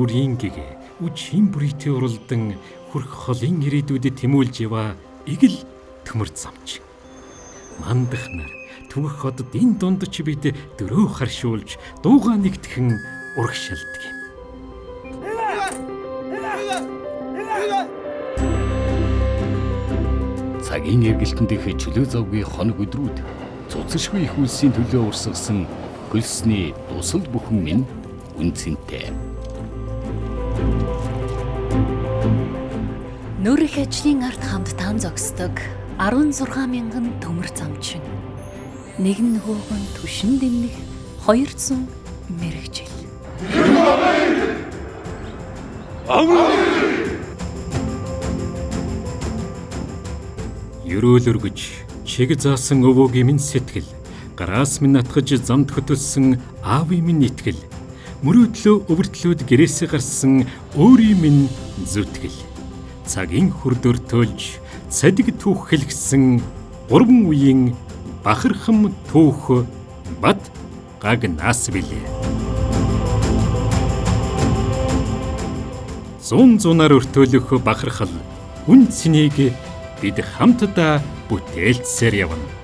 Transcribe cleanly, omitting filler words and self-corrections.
үрийн гэгэ үчийн бүрийтэй уралдан хүрх холын ирээдүйдэд тэмүүлж яваа игэл төмөр замч. Мандах нар түгэх одод энэ дунд ч бид дөрөө харшуулж дуугаа нэгтгэн урагшилдаг юм. Цагийн эргэлтэн дэх чөлөө завгүй хоног өдрүүд цуцшгүй их үлсийн төлөө урсгасан хөлсний дусал бүхэн минь үнцэнтэй. Нүр их ажлын ард хамтдаа зогсдог 16,000 төмөр замчин. Нэгэн хөөгөн түшин дэмнэх 200 мэрэгжил. Ерөөл өргөж чиг заасан өвөөгийн минь сэтгэл, гараас минь атгаж замд хөтөлсөн аавын минь итгэл, мөрөөдлөө өвөртлөөд гэрээсээ гарсан өөрийн минь зүтгэл, цагийн хүрдөр төлж цадиг түүх хэлгсэн 3 үеийн бахархам түүх бат гагнаас билээ. Зунаар өртөөлөх бахархал үн цэнийг бид хамтдаа бүтээлцээр явна.